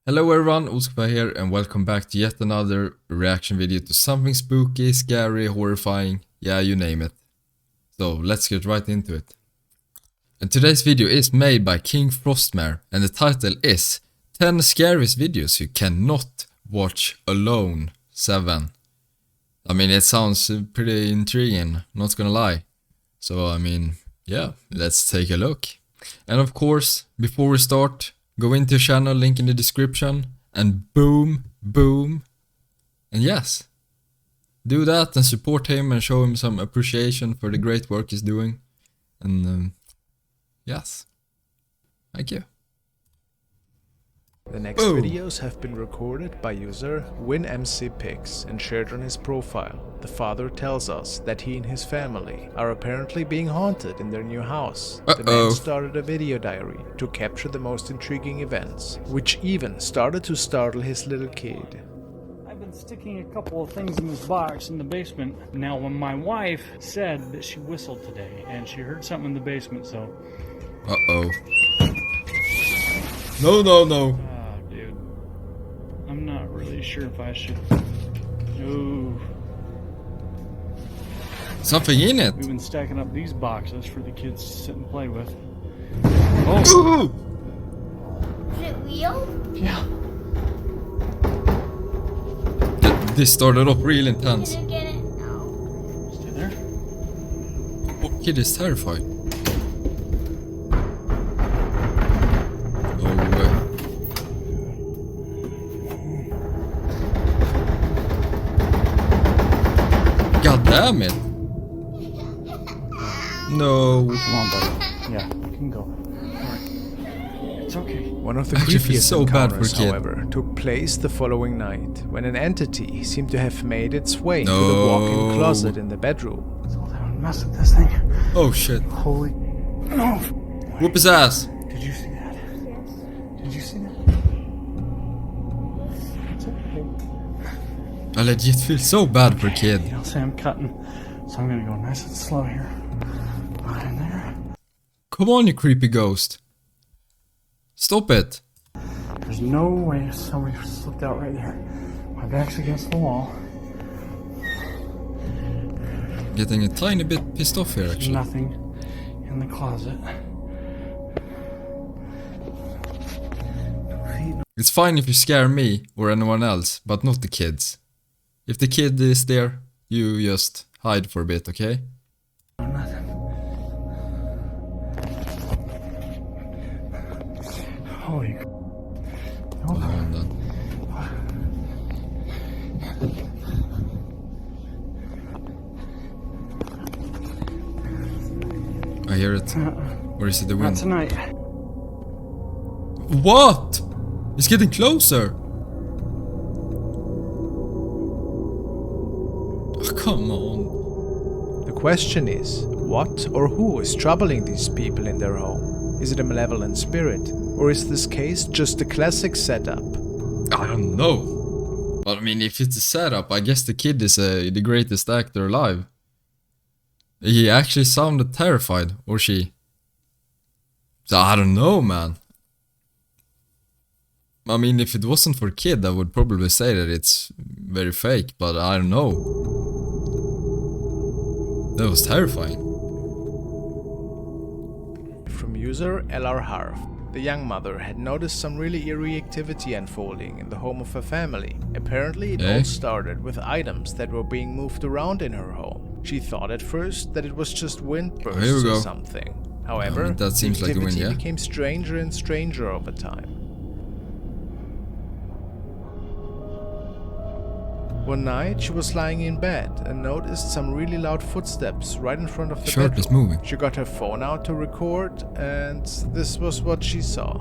Hello everyone, OllzkifyTV here and welcome back to yet another reaction video to something spooky, scary, horrifying, yeah, you name it. So let's get right into it. And today's video is made by KingFrostmare and the title is 10 scariest videos you cannot watch alone 7. I mean, it sounds pretty intriguing, not gonna lie. So I mean, yeah, let's take a look. And of course, before we start, go into the channel, link in the description, and boom, and yes, do that and support him and show him some appreciation for the great work he's doing, and yes, thank you. The next videos have been recorded by user WinMCPix and shared on his profile. The father tells us that he and his family are apparently being haunted in their new house. The man started a video diary to capture the most intriguing events, which even started to startle his little kid. I've been sticking a couple of things in this box in the basement. Now, when my wife said that she whistled today and she heard something in the basement, so... No. Dude. I'm not really sure if I should... Ooh. Something in it. We've been stacking up these boxes for the kids to sit and play with. Oh! Is it real? Yeah. This started off real intense. Can I get it? No. Stay there. Oh, kid is terrified. God damn it! No. Come on, buddy. Yeah, you can go. Alright. It's okay. One of the I actually feel creepiest so bad for encounters, a kid. however, took place the following night, when an entity seemed to have made its way to the walk-in closet in the bedroom. So I'll have a mess with this thing. Oh shit. Holy... No! Whoop his ass. Did you see that? Yes. Did you see that? It's okay. I legit feel so bad for a kid. You know, say I'm cutting, so I'm gonna go nice and slow here. Right in there. Come on, you creepy ghost. Stop it. There's no way somebody slipped out right there. My back's against the wall. Getting a tiny bit pissed off here, actually. Nothing in the closet. It's fine if you scare me or anyone else, but not the kids. If the kid is there, you just hide for a bit, okay? Nothing. Holy... Hold on then. I hear it. Or is it the Not wind? tonight. What? It's getting closer. Oh, come on. The question is, what or who is troubling these people in their home? Is it a malevolent spirit, or is this case just a classic setup? I don't know. But I mean, if it's a setup, I guess the kid is the greatest actor alive. He actually sounded terrified, or she. So I don't know, man. I mean, if it wasn't for a kid, I would probably say that it's very fake, but I don't know. That was terrifying. From user LR Harf. The young mother had noticed some really eerie activity unfolding in the home of her family. Apparently it all started with items that were being moved around in her home. She thought at first that it was just wind bursts or something. However, that seems the like the activity wind, yeah? became stranger and stranger over time. One night she was lying in bed and noticed some really loud footsteps right in front of the Shirt bedroom. is moving. She got her phone out to record, and this was what she saw.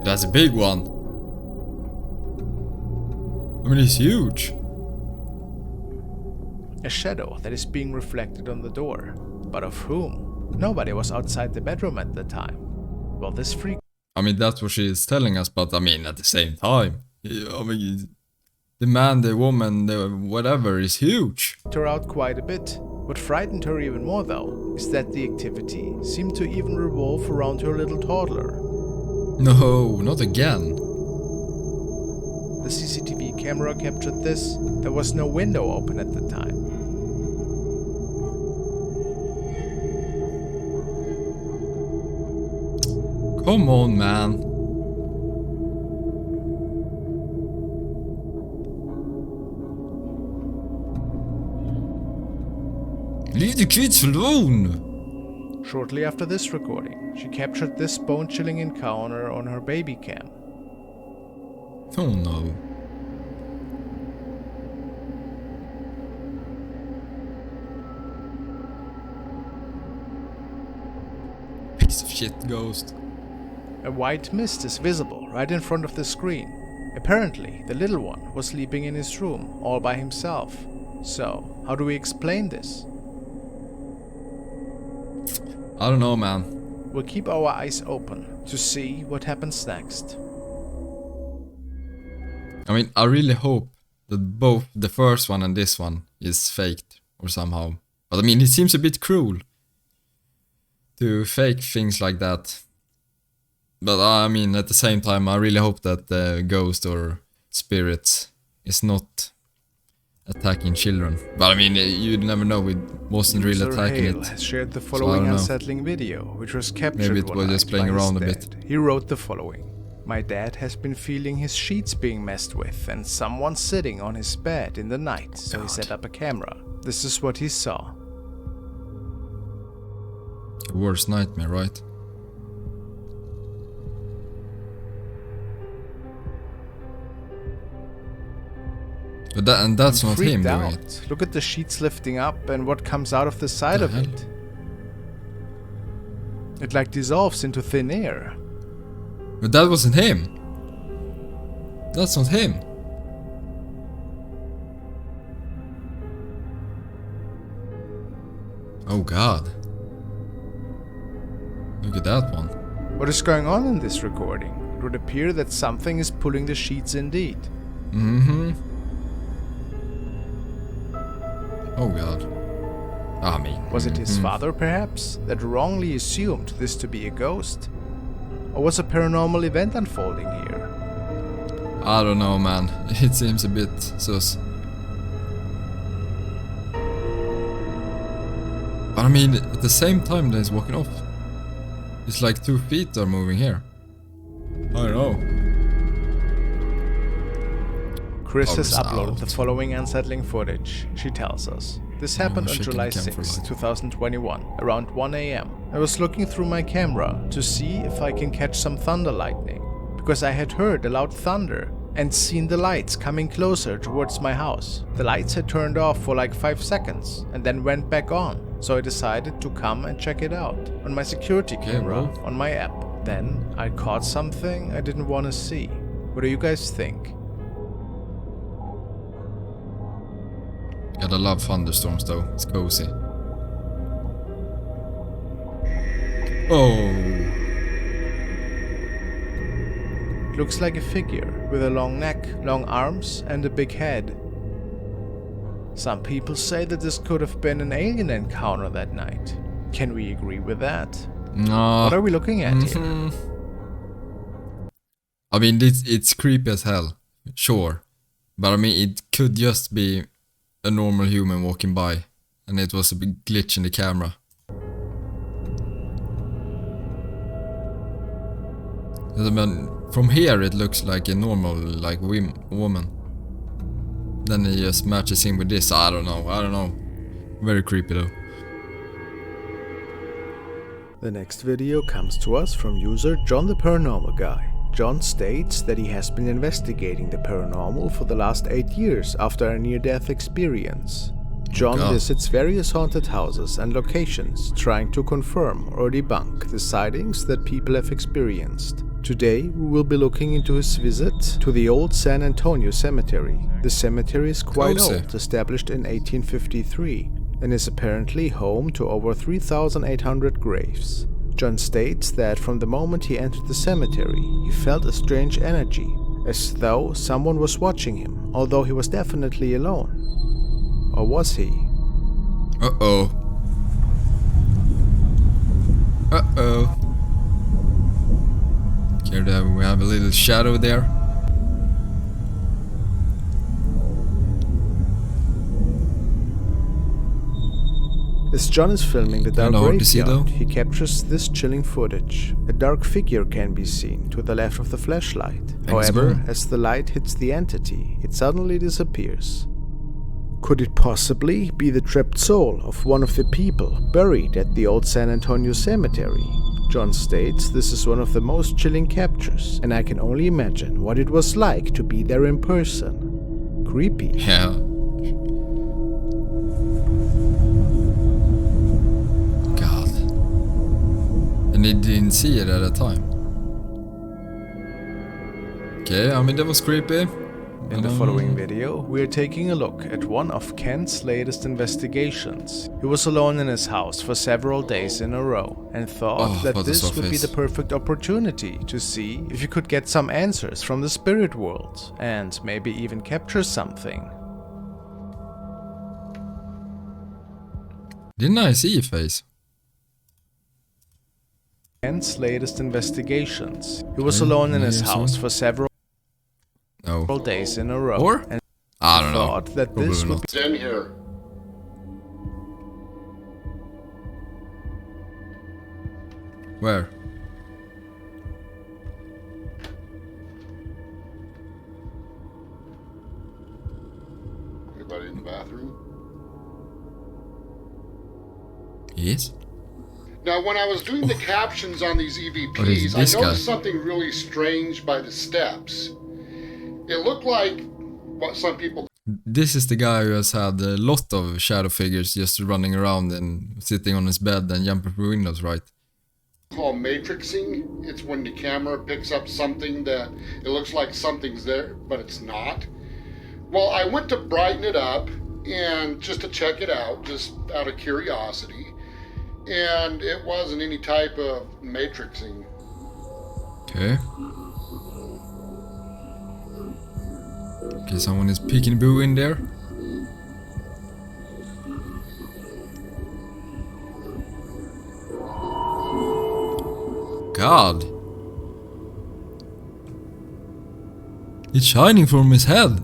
That's a big one. I mean, it's huge. A shadow that is being reflected on the door. But of whom? Nobody was outside the bedroom at the time. Well, this freaked I mean, that's what she is telling us, but I mean, at the same time, I mean, the man, the woman, the whatever is huge. her out quite a bit. What frightened her even more though is that the activity seemed to even revolve around her little toddler. No, not again. The CCTV camera captured this. There was no window open at the time. Come on, man. Leave the kids alone! Shortly after this recording, she captured this bone-chilling encounter on her baby cam. Oh no. Piece of shit ghost. A white mist is visible right in front of the screen. Apparently, the little one was sleeping in his room all by himself. So, how do we explain this? I don't know, man. We'll keep our eyes open to see what happens next. I mean, I really hope that both the first one and this one is faked or somehow. But I mean, it seems a bit cruel to fake things like that. But I mean, at the same time, I really hope that the ghost or spirits is not attacking children. But I mean, you never know, it wasn't really User attacking Hale it. has shared the So following I don't know. unsettling video, which was captured Maybe it one was night just playing by his around a dad. bit. He wrote the following. My dad has been feeling his sheets being messed with and someone sitting on his bed in the night, so he God. set up a camera. This is what he saw. Your worst nightmare, right? But that's not him Freaked doing out. it. Look at the sheets lifting up and what comes out of the side The of hell? it. It like dissolves into thin air. But that wasn't him. That's not him. Oh god. Look at that one. What is going on in this recording? It would appear that something is pulling the sheets indeed. Mm-hmm. Oh god. I mean... Was it his mhm. father, perhaps, that wrongly assumed this to be a ghost? Or was a paranormal event unfolding here? I don't know, man. It seems a bit sus. But I mean, at the same time that he's walking off, it's like 2 feet are moving here. I don't know. Chris has Power's uploaded out. the following unsettling footage, she tells us. This happened on shaking July the camera 6, light. 2021, around 1 AM. I was looking through my camera to see if I can catch some thunder lightning, because I had heard a loud thunder and seen the lights coming closer towards my house. The lights had turned off for like 5 seconds and then went back on, so I decided to come and check it out on my security camera well. on my app. Then I caught something I didn't want to see. What do you guys think? Gotta love thunderstorms though, it's cozy. Oh, Looks like a figure with a long neck, long arms, and a big head. Some people say that this could have been an alien encounter that night. Can we agree with that? no. What are we looking at here? Mhm. I mean, it's creepy as hell, sure. But I mean, it could just be a normal human walking by, and it was a big glitch in the camera. I mean, from here it looks like a normal, like, woman. Then it just matches in with this. I don't know. Very creepy though. The next video comes to us from user John the Paranormal Guy. John states that he has been investigating the paranormal for the last 8 years after a near-death experience. John God. visits various haunted houses and locations trying to confirm or debunk the sightings that people have experienced. Today we will be looking into his visit to the old San Antonio cemetery. The cemetery is quite Cozy. old, established in 1853, and is apparently home to over 3,800 graves. John states that from the moment he entered the cemetery, he felt a strange energy, as though someone was watching him, although he was definitely alone. Or was he? Uh-oh. Uh-oh. Here we have a little shadow there. As John is filming the dark Kinda hard to see, though. graveyard, he captures this chilling footage. A dark figure can be seen to the left of the flashlight. However, gone. as the light hits the entity, it suddenly disappears. Could it possibly be the trapped soul of one of the people buried at the old San Antonio cemetery? John states this is one of the most chilling captures, and I can only imagine what it was like to be there in person. Creepy. Yeah. God. And he didn't see it at a time. Okay, I mean that was creepy. In the following video, we are taking a look at one of Kent's latest investigations. He was alone in his house for several days in a row and thought that this would be the perfect opportunity to see if you could get some answers from the spirit world and maybe even capture something. Didn't I see a face? Kent's latest investigations. He was alone in his house for several days in a row. Or? And I don't know. thought that this would be in here. Where? Anybody in the bathroom? Yes. Now, when I was doing the captions on these What is EVPs, I this guy? noticed something really strange by the steps. It looked like what some people This is the guy who has had a lot of shadow figures just running around and sitting on his bed and jumping through windows, right? call matrixing. It's when the camera picks up something that it looks like something's there, but it's not. Well, I went to brighten it up and just to check it out, just out of curiosity. And it wasn't any type of matrixing. Okay. Okay, someone is peeking boo in there. God. It's shining from his head.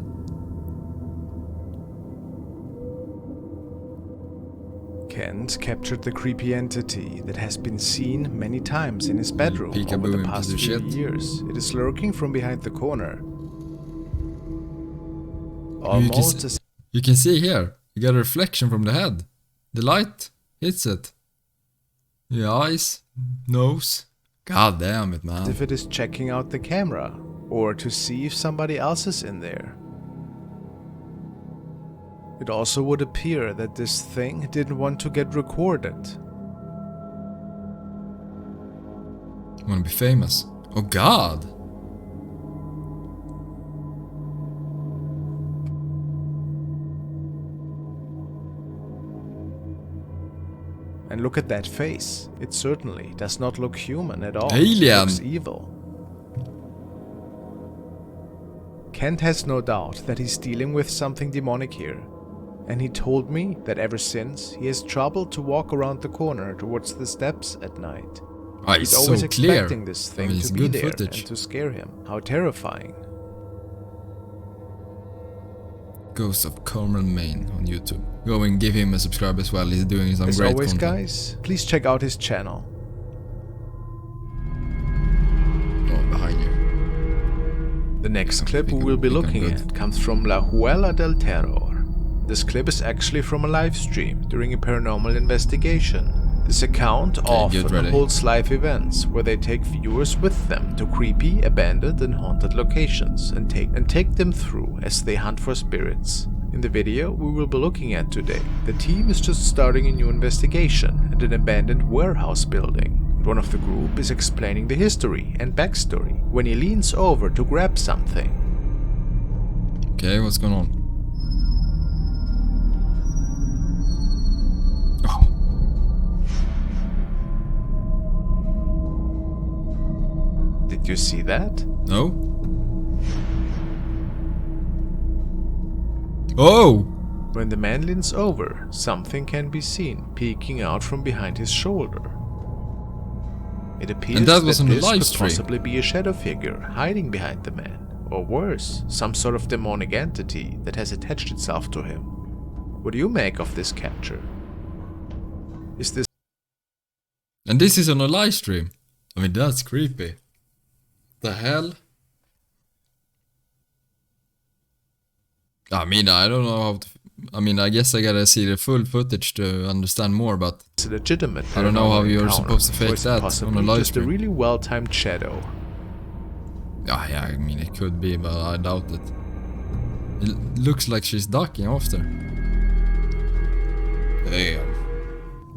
Kent captured the creepy entity that has been seen many times in his bedroom over Peekaboo the into past the few shit. years. It is lurking from behind the corner. You can, Almost as you can see here, you got a reflection from the head. The light hits it. The eyes, nose. God damn it, man. if it is checking out the camera, or to see if somebody else is in there. It also would appear that this thing didn't want to get recorded. You wanna be famous? Oh God. And look at that face. It certainly does not look human at all. Alien. It looks evil. Kent has no doubt that he's dealing with something demonic here. And he told me that ever since, he has trouble to walk around the corner towards the steps at night. Ah, He's it's always so clear. expecting this thing it's to be good there footage. and to scare him. How terrifying. Ghost of Carmel, Maine on YouTube. Go and give him a subscribe as well. He's doing some As great always, content. guys, please check out his channel. Oh, behind you. The next clip we Become- will be become looking good. at comes from La Huela del Terror. This clip is actually from a live stream during a paranormal investigation. This account get often ready. holds live events where they take viewers with them to creepy, abandoned and haunted locations and take them through as they hunt for spirits. In the video we will be looking at today, the team is just starting a new investigation at an abandoned warehouse building. One of the group is explaining the history and backstory when he leans over to grab something. Okay, what's going on? Oh, Did you see that? no? Oh! When the man leans over, something can be seen peeking out from behind his shoulder. It appears And that was on the this live could stream. possibly be a shadow figure hiding behind the man. Or worse, some sort of demonic entity that has attached itself to him. What do you make of this capture? Is this And this is on a live stream. I mean, that's creepy. The hell? I mean, I don't know how to... I mean, I guess I gotta see the full footage to understand more, but... a legitimate I don't know how paranormal you're encounter, supposed to or fake is it that possibly on a live just a stream. really well-timed shadow? Yeah, I mean, it could be, but I doubt it. It looks like she's ducking after. Damn.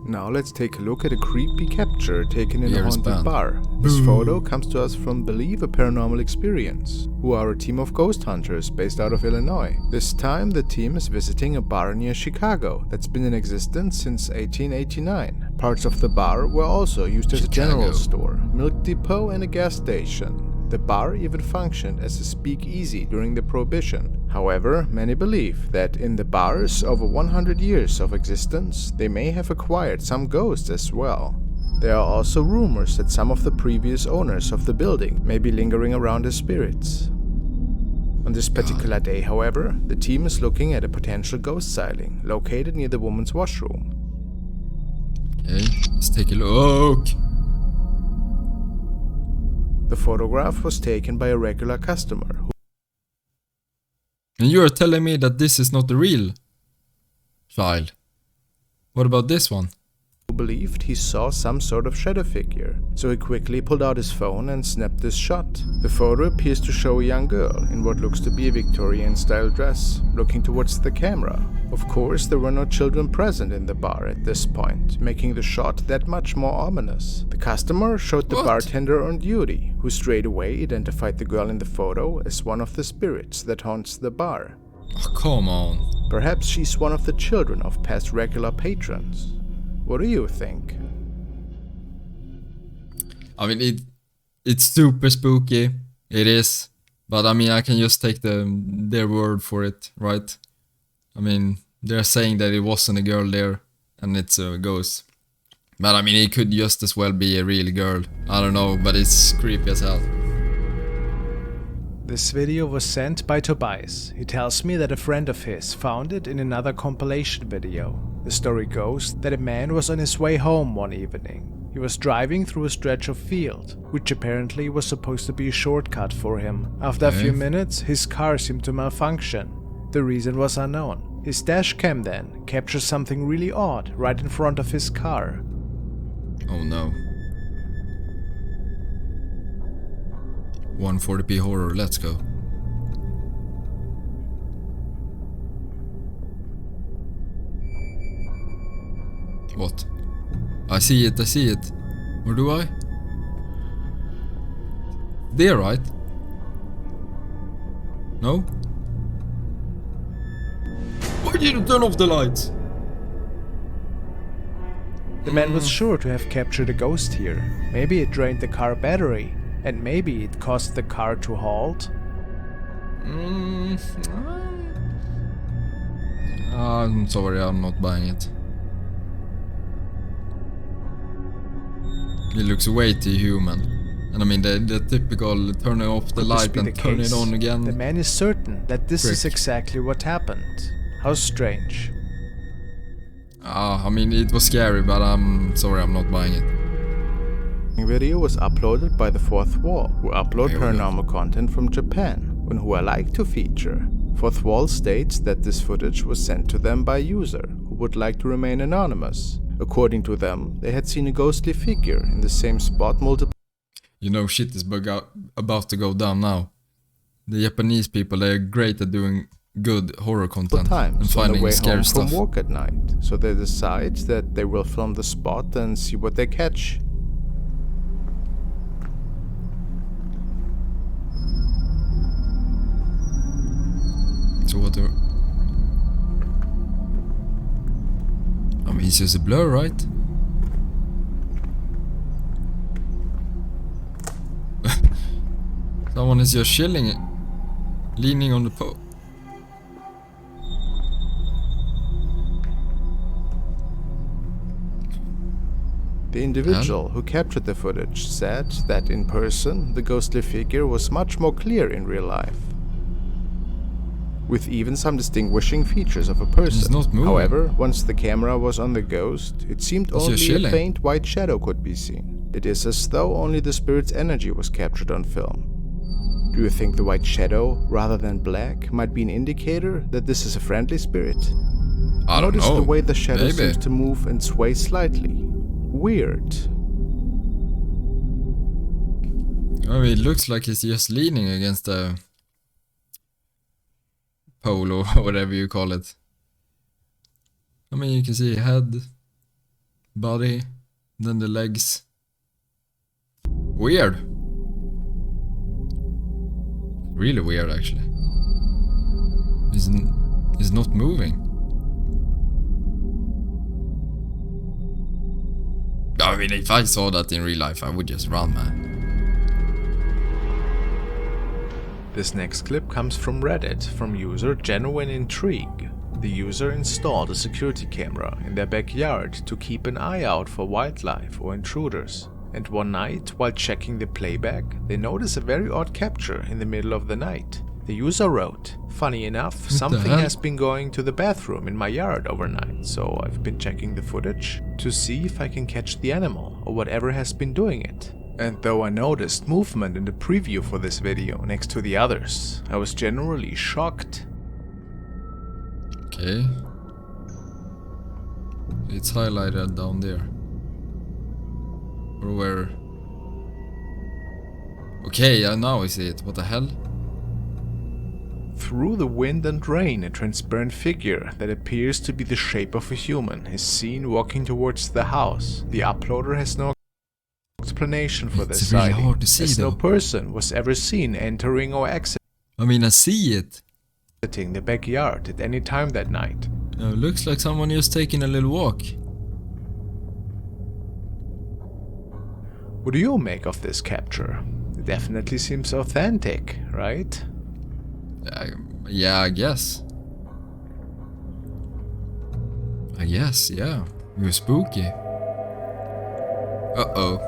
Now let's take a look at a creepy capture taken in a Ears haunted banned. bar. This Boo. photo comes to us from Believe a Paranormal Experience, who are a team of ghost hunters based out of Illinois. This time the team is visiting a bar near Chicago that's been in existence since 1889. Parts of the bar were also used as a general store, milk depot and a gas station. The bar even functioned as a speakeasy during the Prohibition. However, many believe that in the bar's over 100 years of existence, they may have acquired some ghosts as well. There are also rumors that some of the previous owners of the building may be lingering around as spirits. On this particular day, however, the team is looking at a potential ghost sighting located near the woman's washroom. Okay, let's take a look. The photograph was taken by a regular customer who And you are telling me that this is not the real child? What about this one? believed he saw some sort of shadow figure, so he quickly pulled out his phone and snapped this shot. The photo appears to show a young girl in what looks to be a Victorian-style dress, looking towards the camera. Of course, there were no children present in the bar at this point, making the shot that much more ominous. The customer showed the What? bartender on duty, who straight away identified the girl in the photo as one of the spirits that haunts the bar. Oh, come on. Perhaps she's one of the children of past regular patrons. What do you think? I mean, it's super spooky. It is. But I mean, I can just take their word for it, right? I mean, they're saying that it wasn't a girl there and it's a ghost. But I mean, it could just as well be a real girl. I don't know, but it's creepy as hell. This video was sent by Tobias. He tells me that a friend of his found it in another compilation video. The story goes that a man was on his way home one evening. He was driving through a stretch of field, which apparently was supposed to be a shortcut for him. After a few minutes, his car seemed to malfunction. The reason was unknown. His dash cam then captured something really odd right in front of his car. Oh no. 140p horror, let's go. What? I see it, I see it. Or do I? There, right? No? Why did you turn off the lights? The man was sure to have captured a ghost here. Maybe it drained the car battery, and maybe it caused the car to halt. I'm sorry, I'm not buying it. It looks way too human. And I mean, the typical turning off the Could this light be and the turn case? it on again. The man is certain that this is Prick. exactly what happened. How strange. I mean, it was scary, but I'm sorry, I'm not buying it. The video was uploaded by The Fourth Wall, who upload Here we go. paranormal content from Japan, and who I like to feature. Fourth Wall states that this footage was sent to them by a user who would like to remain anonymous. According to them, they had seen a ghostly figure in the same spot multiple You know, shit is about to go down now. The Japanese people, they're great at doing good horror content and times on the finding way scary home stuff. from work at night, so they decide that they will film the spot and see what they catch. So what do... I mean, it's just a blur, right? Someone is just chilling, leaning on the pole. The The individual who captured the footage said that in person, the ghostly figure was much more clear in real life, with even some distinguishing features of a person. It's not moving. However, once the camera was on the ghost, it seemed It's only just a chilling. faint white shadow could be seen. It is as though only the spirit's energy was captured on film. Do you think the white shadow, rather than black, might be an indicator that this is a friendly spirit? I don't Notice know. the way the shadow Maybe. seems to move and sway slightly. Weird. I mean, it looks like he's just leaning against the pole or whatever you call it. I mean, you can see head, body, then the legs. Weird. Really weird, actually. He's not moving. I mean, if I saw that in real life, I would just run, man. This next clip comes from Reddit, from user Genuine Intrigue. The user installed a security camera in their backyard to keep an eye out for wildlife or intruders. And one night, while checking the playback, they notice a very odd capture in the middle of the night. The user wrote, "Funny enough, something hell? has been going to the bathroom in my yard overnight, so I've been checking the footage to see if I can catch the animal or whatever has been doing it. And though I noticed movement in the preview for this video next to the others, I was generally shocked." Okay. It's highlighted down there. Or where? Okay, yeah, now I see it. What the hell? Through the wind and rain, a transparent figure that appears to be the shape of a human is seen walking towards the house. The uploader has no explanation for this It's really sighting, hard to see, as no though. person was ever seen entering or I mean, I see it. exiting the backyard at any time that night. It looks like someone just taking a little walk. What do you make of this capture? It definitely seems authentic, right? Yeah, I guess. Yeah. It was spooky. Uh-oh.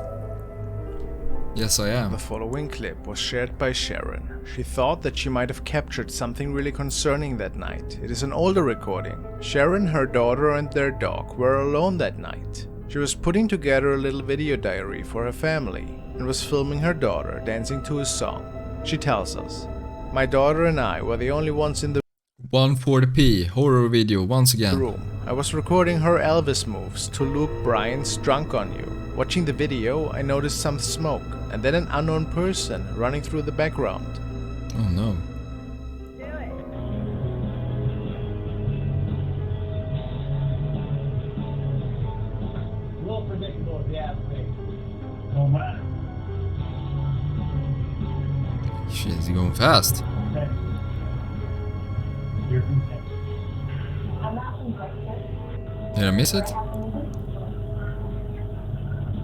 Yes, I am. The following clip was shared by Sharon. She thought that she might have captured something really concerning that night. It is an older recording. Sharon, her daughter and their dog were alone that night. She was putting together a little video diary for her family and was filming her daughter dancing to a song. She tells us, "My daughter and I were the only ones in the 140p horror video once again. room. I was recording her Elvis moves to Luke Bryan's Drunk on You. Watching the video, I noticed some smoke and then an unknown person running through the background. Oh no. Real predictable if you ask me. No matter. Shit, is going fast. Okay. You're content. Did I miss it?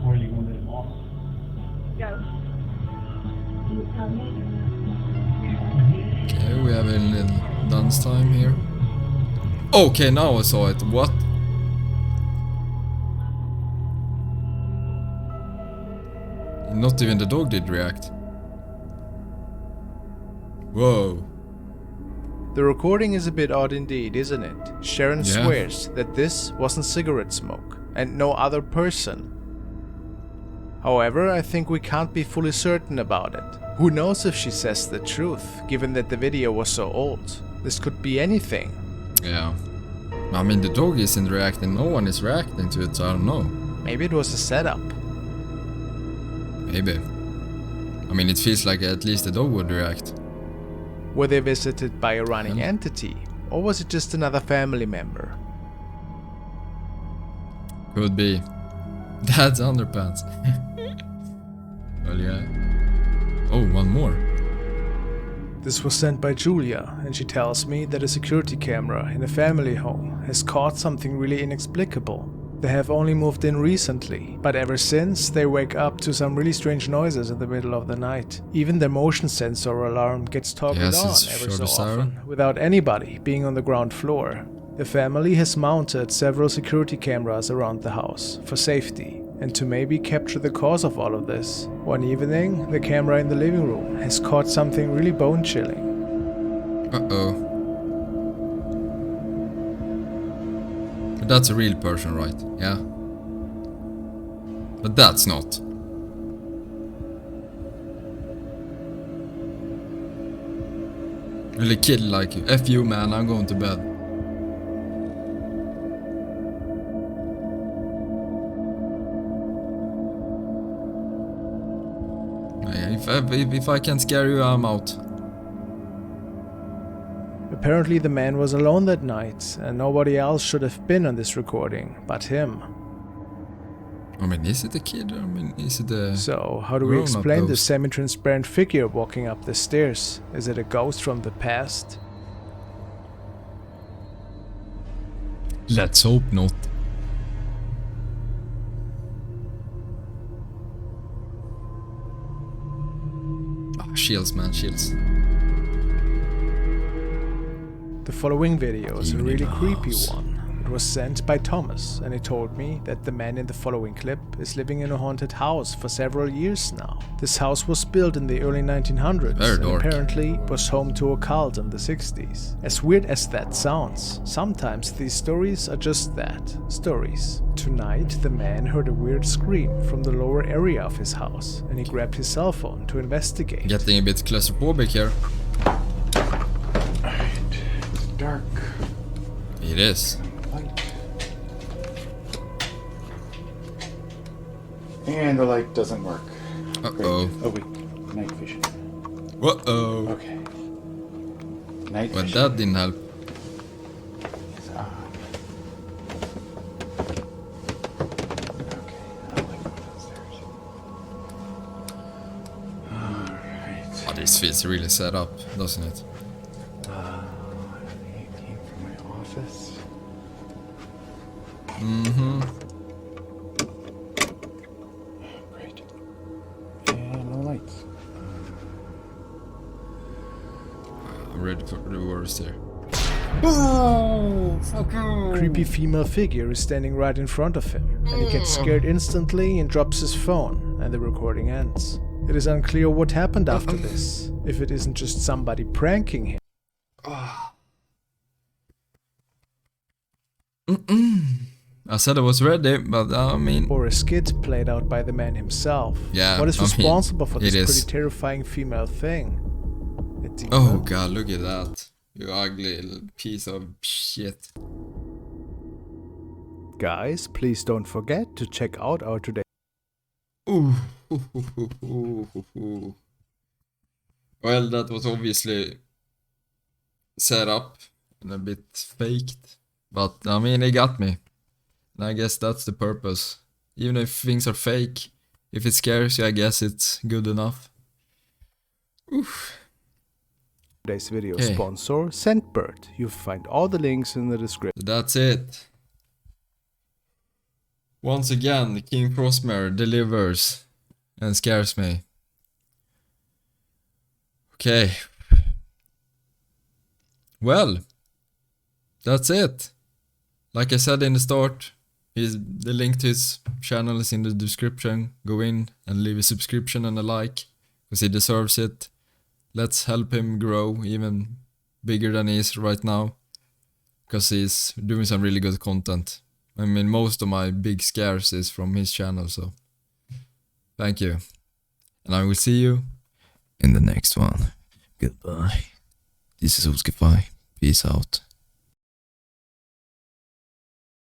Where are you going to the mall? Okay, we have a little dance time here. Okay, now I saw it. What? Not even the dog did react. Whoa. The recording is a bit odd indeed, isn't it? Sharon Yeah. swears that this wasn't cigarette smoke and no other person. However, I think we can't be fully certain about it. Who knows if she says the truth, given that the video was so old. This could be anything. Yeah. I mean, the dog isn't reacting. No one is reacting to it, so I don't know. Maybe it was a setup. Maybe. I mean, it feels like at least the dog would react. Were they visited by a running Yeah. entity, or was it just another family member? Could be. Dad's underpants. Well, yeah. Oh, one more. This was sent by Julia, and she tells me that a security camera in a family home has caught something really inexplicable. They have only moved in recently, but ever since they wake up to some really strange noises in the middle of the night. Even their motion sensor alarm gets toggled Yes, on it's ever sure so the siren. often, without anybody being on the ground floor. The family has mounted several security cameras around the house for safety, and to maybe capture the cause of all of this. One evening, the camera in the living room has caught something really bone-chilling. Uh-oh. But that's a real person, right? Yeah. But that's not. Really kid like you. F you, man, I'm going to bed. If I can't scare you, I'm out. Apparently the man was alone that night, and nobody else should have been on this recording but him. I mean, is it a kid? I mean, is it a... So, how do we grown-up explain the ghost? semi-transparent figure walking up the stairs? Is it a ghost from the past? Let's hope not. Ah, shields, man, shields. The following video is a Even in really the creepy house. one. It was sent by Thomas, and he told me that the man in the following clip is living in a haunted house for several years now. This house was built in the early 1900s Very and dark. apparently was home to a cult in the 60s. As weird as that sounds, sometimes these stories are just that, stories. Tonight, the man heard a weird scream from the lower area of his house, and he grabbed his cell phone to investigate. Getting a bit claustrophobic here. It's dark. It is. Light. And the light doesn't work. Uh-oh. Great. Oh wait, night vision. Uh-oh. Okay. Night Well, vision that didn't help. is on. Okay, I don't like going downstairs. Alright. Oh, this feels really set up, doesn't it? He came from my office. Mm-hmm. Great. And no lights. I'm ready for the worst here. Creepy female figure is standing right in front of him, and he gets scared instantly and drops his phone, and the recording ends. It is unclear what happened after this, if it isn't just somebody pranking him. I said I was ready, but I mean... Or a skit played out by the man himself. Yeah, What is I mean, responsible for this it is. pretty terrifying female thing? A demon? Oh god, look at that. You ugly little piece of shit. Guys, please don't forget to check out our today. Ooh. Well, that was obviously set up and a bit faked. But I mean, it got me. And I guess that's the purpose. Even if things are fake, if it scares you, I guess it's good enough. Oof. Today's video Okay. sponsor, Scentbird. You'll find all the links in the description. That's it. Once again, the KingFrostmare delivers and scares me. Okay. Well, that's it. Like I said in the start, the link to his channel is in the description. Go in and leave a subscription and a like, because he deserves it. Let's help him grow even bigger than he is right now, because he's doing some really good content. I mean, most of my big scares is from his channel, so thank you. And I will see you in the next one. Goodbye. This is Ollzkify. Peace out.